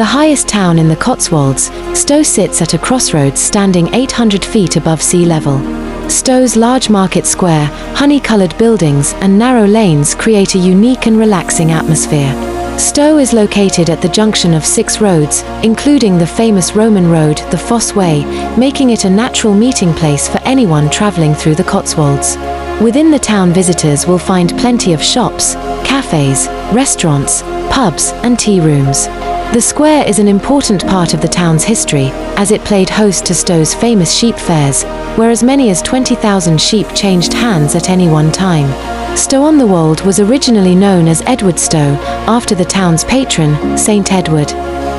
The highest town in the Cotswolds, Stow sits at a crossroads standing 800 feet above sea level. Stow's large market square, honey-coloured buildings and narrow lanes create a unique and relaxing atmosphere. Stow is located at the junction of 6 roads, including the famous Roman road, the Fosse Way, making it a natural meeting place for anyone travelling through the Cotswolds. Within the town, visitors will find plenty of shops, cafes, restaurants, pubs and tea rooms. The square is an important part of the town's history, as it played host to Stow's famous sheep fairs, where as many as 20,000 sheep changed hands at any one time. Stow-on-the-Wold was originally known as Edward Stow, after the town's patron, Saint Edward.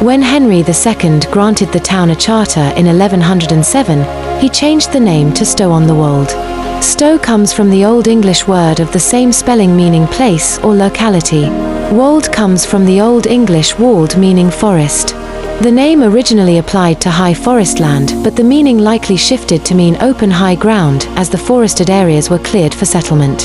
When Henry II granted the town a charter in 1107, he changed the name to Stow-on-the-Wold. Stow comes from the Old English word of the same spelling meaning place or locality. Wold comes from the Old English wold meaning forest. The name originally applied to high forest land, but the meaning likely shifted to mean open high ground as the forested areas were cleared for settlement.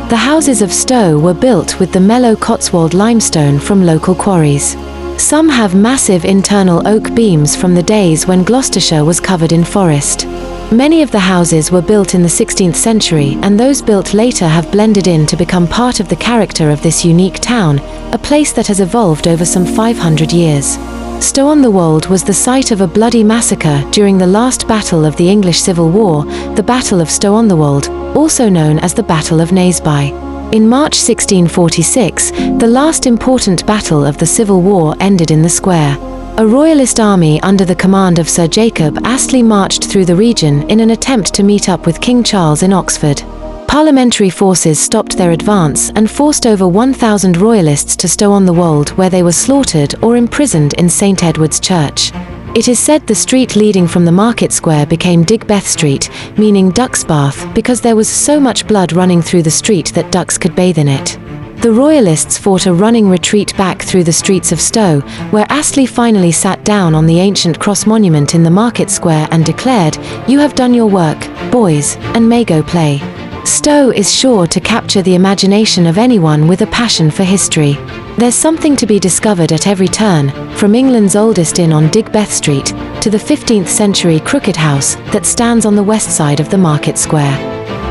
The houses of Stow were built with the mellow Cotswold limestone from local quarries. Some have massive internal oak beams from the days when Gloucestershire was covered in forest. Many of the houses were built in the 16th century, and those built later have blended in to become part of the character of this unique town, a place that has evolved over some 500 years. Stow-on-the-Wold was the site of a bloody massacre during the last battle of the English Civil War, the Battle of Stow-on-the-Wold, also known as the Battle of Naseby. In March 1646, the last important battle of the Civil War ended in the square. A royalist army under the command of Sir Jacob Astley marched through the region in an attempt to meet up with King Charles in Oxford. Parliamentary forces stopped their advance and forced over 1,000 royalists to Stow-on-the-Wold, where they were slaughtered or imprisoned in St Edward's Church. It is said the street leading from the market square became Digbeth Street, meaning Duck's Bath, because there was so much blood running through the street that ducks could bathe in it. The royalists fought a running retreat back through the streets of Stow, where Astley finally sat down on the ancient cross monument in the market square and declared, "You have done your work, boys, and may go play." Stow is sure to capture the imagination of anyone with a passion for history. There's something to be discovered at every turn, from England's oldest inn on Digbeth Street to the 15th century Crooked House that stands on the west side of the market square.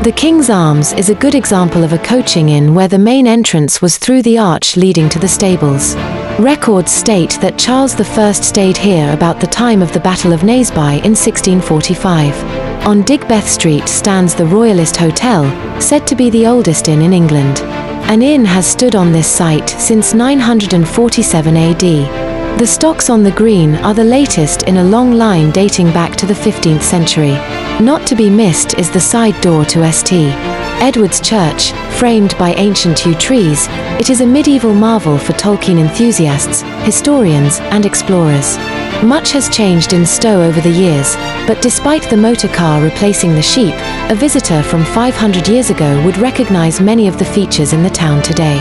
The King's Arms is a good example of a coaching inn where the main entrance was through the arch leading to the stables. Records state that Charles I stayed here about the time of the Battle of Naseby in 1645. On Digbeth Street stands the Royalist Hotel, said to be the oldest inn in England. An inn has stood on this site since 947 AD. The stocks on the green are the latest in a long line dating back to the 15th century. Not to be missed is the side door to St Edward's Church, framed by ancient yew trees. It is a medieval marvel for Tolkien enthusiasts, historians and explorers. Much has changed in Stow over the years, but despite the motor car replacing the sheep, a visitor from 500 years ago would recognize many of the features in the town today.